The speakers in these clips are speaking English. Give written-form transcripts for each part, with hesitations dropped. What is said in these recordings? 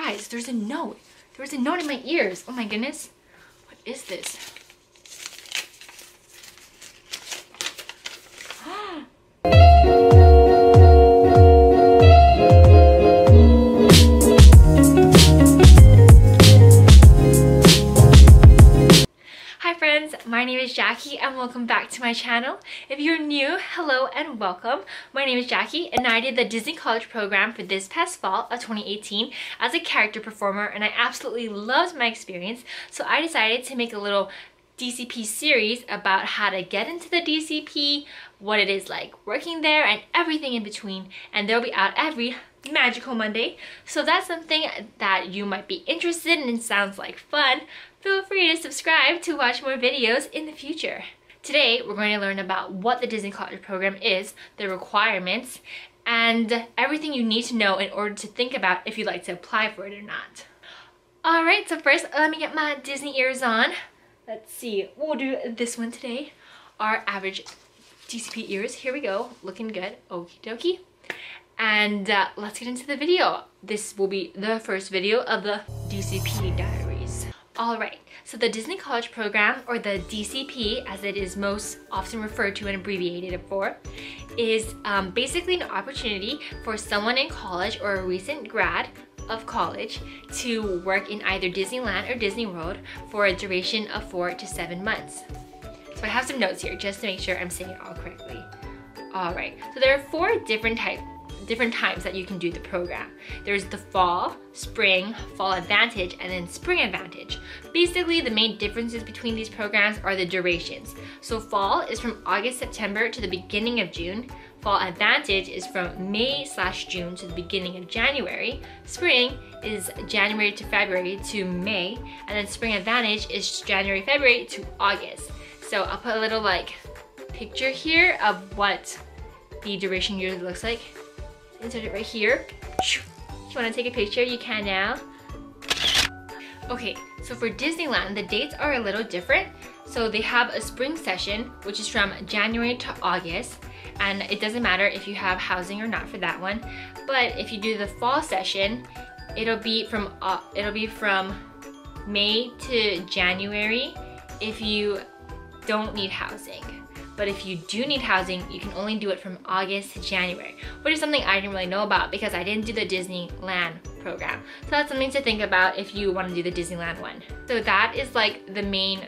Guys, there's a note. There was a note in my ears. Oh my goodness. What is this? Hi friends, my name is Jackie and welcome back to my channel. If you're new, hello and welcome. My name is Jackie and I did the Disney College program for this past fall of 2018 as a character performer, and I absolutely loved my experience, so I decided to make a little DCP series about how to get into the DCP, what it is like working there, and everything in between, and they'll be out every magical Monday. So that's something that you might be interested in and sounds like fun. Feel free to subscribe to watch more videos in the future. Today we're going to learn about what the Disney College program is, the requirements, and everything you need to know in order to think about if you'd like to apply for it or not. Alright, so first let me get my Disney ears on. Let's see, we'll do this one today. Our average DCP ears, here we go, looking good, okie dokie. And let's get into the video. This will be the first video of the DCP Diaries. Alright, so the Disney College program, or the DCP as it is most often referred to and abbreviated for, is basically an opportunity for someone in college or a recent grad of college to work in either Disneyland or Disney World for a duration of 4 to 7 months. So I have some notes here just to make sure I'm saying it all correctly. Alright, so there are 4 different times that you can do the program. There's the fall, spring, fall advantage, and then spring advantage. Basically, the main differences between these programs are the durations. So fall is from August-September to the beginning of June. Fall advantage is from May/June to the beginning of January. Spring is January to February to May, and then spring advantage is January-February to August. So I'll put a little like picture here of what the duration usually looks like. Insert it right here. If you want to take a picture, you can now. Okay, so for Disneyland, the dates are a little different. So they have a spring session, which is from January to August, and it doesn't matter if you have housing or not for that one. But if you do the fall session, it'll be from May to January if you don't need housing. But if you do need housing, you can only do it from August to January, which is something I didn't really know about because I didn't do the Disneyland program. So that's something to think about if you want to do the Disneyland one. So that is like the main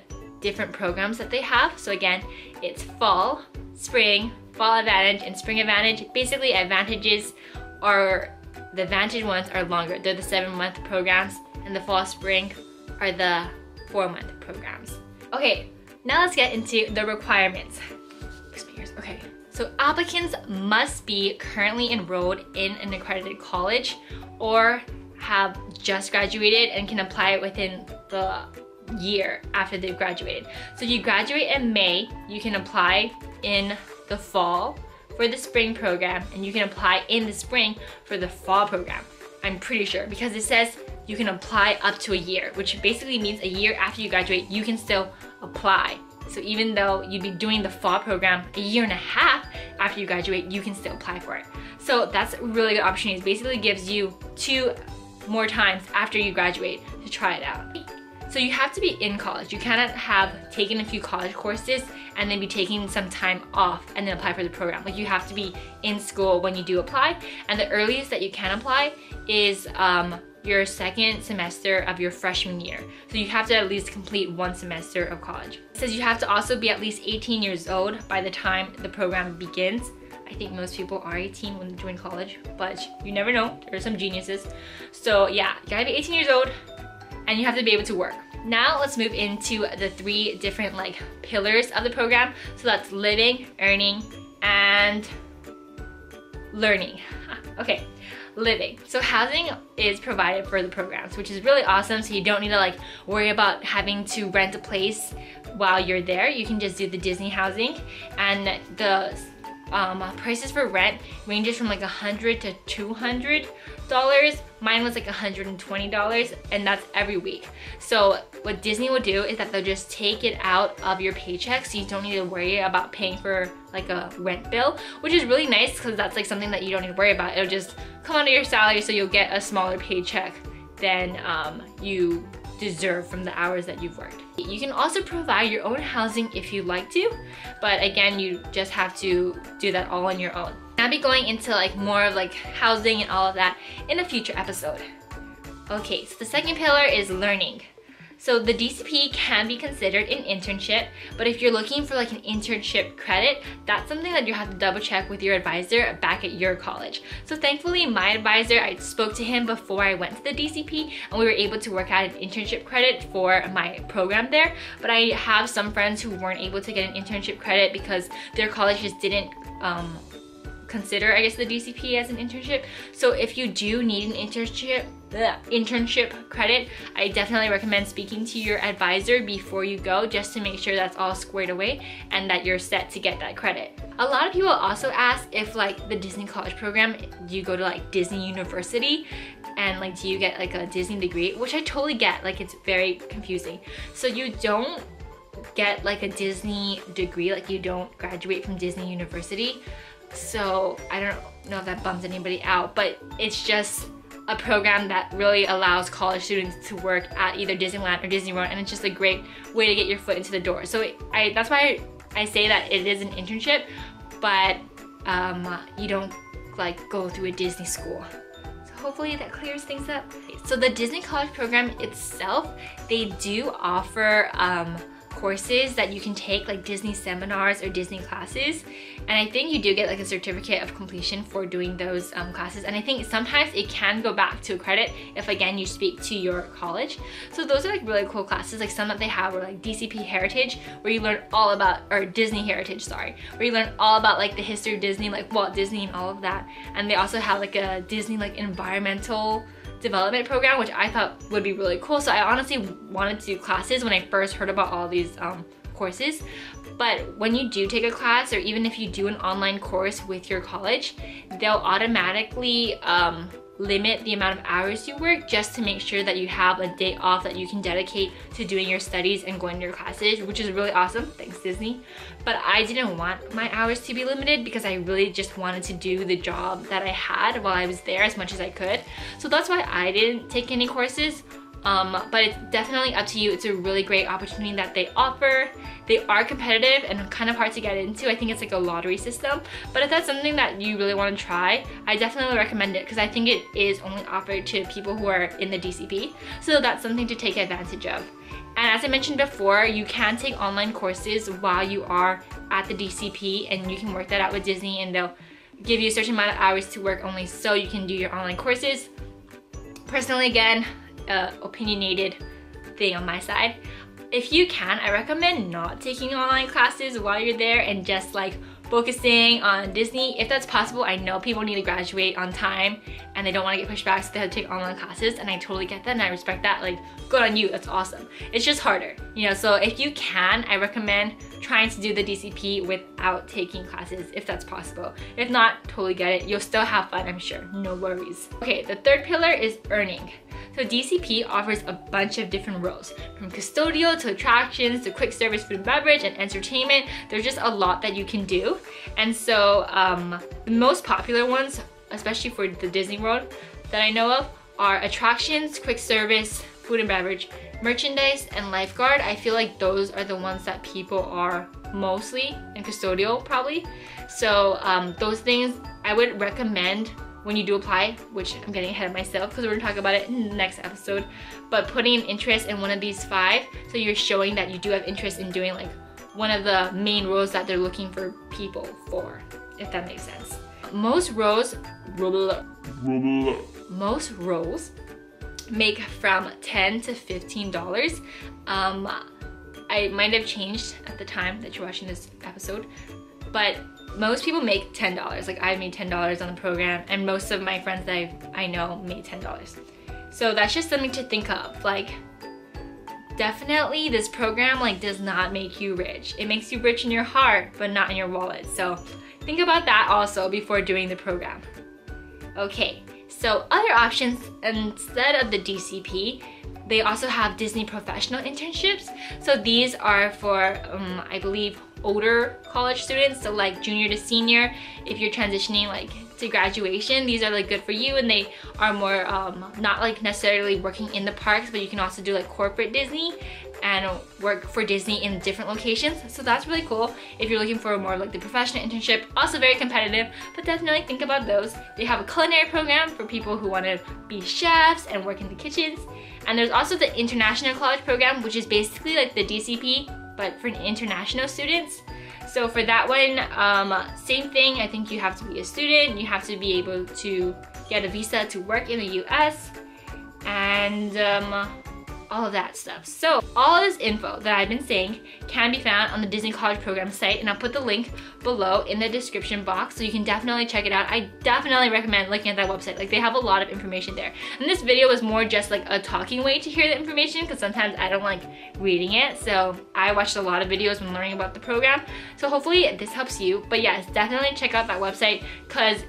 different programs that they have. So again, it's fall, spring, fall advantage, and spring advantage. Basically, advantages are, the advantage ones are longer. They're the 7-month programs, and the fall, spring are the 4-month programs. Okay, now let's get into the requirements. Okay, so applicants must be currently enrolled in an accredited college or have just graduated and can apply within the year after they've graduated. So you graduate in May, you can apply in the fall for the spring program, and you can apply in the spring for the fall program. I'm pretty sure, because it says you can apply up to a year, which basically means a year after you graduate, you can still apply. So even though you'd be doing the fall program a year and a half after you graduate, you can still apply for it. So that's a really good opportunity. It basically gives you 2 more times after you graduate to try it out. So you have to be in college. You cannot have taken a few college courses and then be taking some time off and then apply for the program. Like, you have to be in school when you do apply, and the earliest that you can apply is your 2nd semester of your freshman year. So you have to at least complete 1 semester of college. It says you have to also be at least 18 years old by the time the program begins. I think most people are 18 when they join college, but you never know. There are some geniuses. So yeah, you gotta be 18 years old and you have to be able to work. Now let's move into the 3 different like pillars of the program. So that's living, earning, and learning. Okay. Living. So housing is provided for the programs, which is really awesome. So you don't need to like worry about having to rent a place while you're there. You can just do the Disney housing, and the prices for rent ranges from like $100 to $200. Mine was like $120, and that's every week. So what Disney will do is that they'll just take it out of your paycheck, so you don't need to worry about paying for like a rent bill, which is really nice because that's like something that you don't need to worry about. It'll just come out of your salary, so you'll get a smaller paycheck than you deserve from the hours that you've worked. You can also provide your own housing if you'd like to, but again, you just have to do that all on your own. I'll be going into like more of like housing and all of that in a future episode. Okay, so the second pillar is learning. So the DCP can be considered an internship, but if you're looking for like an internship credit, that's something that you have to double check with your advisor back at your college. So thankfully my advisor, I spoke to him before I went to the DCP and we were able to work out an internship credit for my program there. But I have some friends who weren't able to get an internship credit because their college just didn't consider, I guess, the DCP as an internship. So if you do need an internship credit, I definitely recommend speaking to your advisor before you go, just to make sure that's all squared away and that you're set to get that credit. A lot of people also ask if like the Disney college program, do you go to like Disney University and like do you get like a Disney degree, which I totally get. Like it's very confusing. So you don't get like a Disney degree, like you don't graduate from Disney University. So I don't know if that bums anybody out, but it's just a program that really allows college students to work at either Disneyland or Disney World, and it's just a great way to get your foot into the door. So that's why I say that it is an internship, but you don't like go through a Disney school. So hopefully that clears things up. So the Disney college program itself, they do offer courses that you can take, like Disney seminars or Disney classes, and I think you do get like a certificate of completion for doing those classes, and I think sometimes it can go back to a credit if again you speak to your college. So those are like really cool classes. Like some that they have are like DCP Heritage, where you learn all about, or Disney Heritage, sorry, where you learn all about like the history of Disney, like Walt Disney and all of that. And they also have like a Disney like environmental development program, which I thought would be really cool. So I honestly wanted to do classes when I first heard about all these courses. But when you do take a class, or even if you do an online course with your college, they'll automatically limit the amount of hours you work, just to make sure that you have a day off that you can dedicate to doing your studies and going to your classes, which is really awesome. Thanks, Disney. But I didn't want my hours to be limited because I really just wanted to do the job that I had while I was there as much as I could. So that's why I didn't take any courses. But it's definitely up to you. It's a really great opportunity that they offer. They are competitive and kind of hard to get into. I think it's like a lottery system. But if that's something that you really want to try, I definitely recommend it because I think it is only offered to people who are in the DCP. So that's something to take advantage of. And as I mentioned before, you can take online courses while you are at the DCP, and you can work that out with Disney, and they'll give you a certain amount of hours to work only so you can do your online courses. Personally, again, opinionated thing on my side. If you can, I recommend not taking online classes while you're there and just like focusing on Disney. If that's possible, I know people need to graduate on time and they don't want to get pushed back, so they have to take online classes, and I totally get that and I respect that. Like, good on you, that's awesome. It's just harder, you know, so if you can, I recommend trying to do the DCP without taking classes if that's possible. If not, totally get it. You'll still have fun, I'm sure, no worries. Okay, the third pillar is earning. So DCP offers a bunch of different roles, from custodial to attractions to quick service food and beverage and entertainment. There's just a lot that you can do. And so the most popular ones, especially for the Disney World that I know of, are attractions, quick service, food and beverage, merchandise, and lifeguard. I feel like those are the ones that people are mostly, and custodial probably. So those things I would recommend when you do apply, which I'm getting ahead of myself because we're gonna talk about it in the next episode, but putting an interest in one of these 5, so you're showing that you do have interest in doing like one of the main roles that they're looking for people for, if that makes sense. Most roles make from $10 to $15. I might have changed at the time that you're watching this episode, but most people make $10. Like, I made $10 on the program, and most of my friends that I know made $10. So that's just something to think of. Like, definitely this program like does not make you rich. It makes you rich in your heart, but not in your wallet. So think about that also before doing the program. Okay, so other options instead of the DCP, they also have Disney professional internships. So these are for, I believe, older college students, so like junior to senior. If you're transitioning like to graduation. These are like good for you, and they are more not like necessarily working in the parks, but you can also do like corporate Disney and work for Disney in different locations. So that's really cool if you're looking for more like the professional internship. Also very competitive, but definitely think about those. They have a culinary program for people who want to be chefs and work in the kitchens. And there's also the international college program, which is basically like the DCP, but for international students. So for that one, same thing. I think you have to be a student, you have to be able to get a visa to work in the US, and all of that stuff. So all of this info that I've been saying can be found on the Disney College Program site, and I'll put the link below in the description box, so you can definitely check it out. I definitely recommend looking at that website. Like, they have a lot of information there. And this video was more just like a talking way to hear the information, because sometimes I don't like reading it. So I watched a lot of videos when learning about the program. So hopefully this helps you. But yes, definitely check out that website, because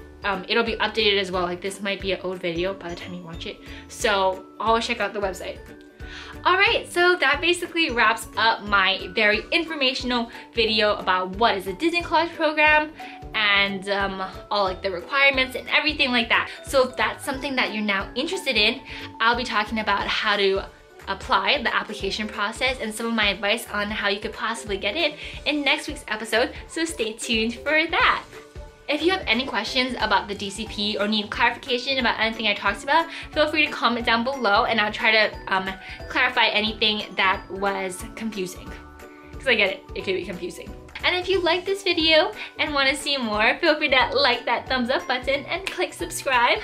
it'll be updated as well. Like, this might be an old video by the time you watch it. So always check out the website. Alright, so that basically wraps up my very informational video about what is the Disney College Program and all like the requirements and everything like that. So if that's something that you're now interested in, I'll be talking about how to apply, the application process, and some of my advice on how you could possibly get in next week's episode, so stay tuned for that. If you have any questions about the DCP or need clarification about anything I talked about, feel free to comment down below, and I'll try to clarify anything that was confusing. Because I get it, it could be confusing. And if you like this video and want to see more, feel free to like that thumbs up button and click subscribe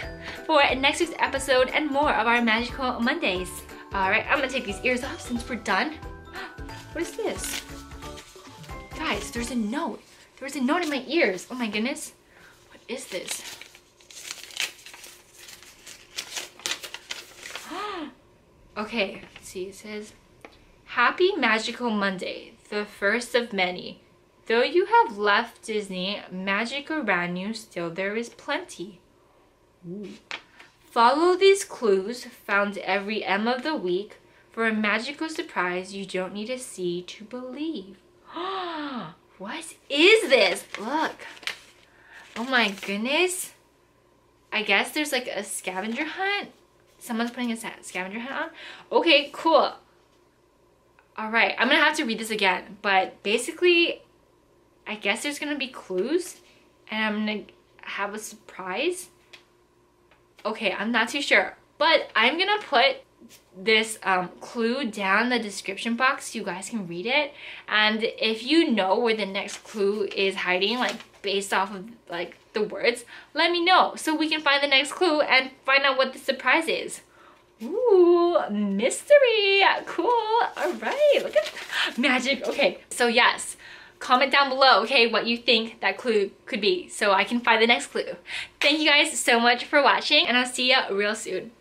for next week's episode and more of our Magical Mondays. Alright, I'm gonna take these ears off since we're done. What is this? Guys, there's a note. There was a note in my ears. Oh my goodness. What is this? Okay, let's see. It says, Happy Magical Monday, the first of many. Though you have left Disney, magic around you still there is plenty. Ooh. Follow these clues found every M of the week for a magical surprise you don't need to see to believe. What is this? Look. Oh my goodness. I guess there's like a scavenger hunt. Someone's putting a scavenger hunt on. Okay, cool. Alright, I'm gonna have to read this again. But basically, I guess there's gonna be clues. And I'm gonna have a surprise. Okay, I'm not too sure. But I'm gonna put this clue down in the description box so you guys can read it. And if you know where the next clue is hiding, like based off of like the words, let me know so we can find the next clue and find out what the surprise is. Ooh, mystery. Cool. All right, look at that. Magic. Okay, so yes, comment down below, okay, what you think that clue could be so I can find the next clue. Thank you guys so much for watching, and I'll see you real soon.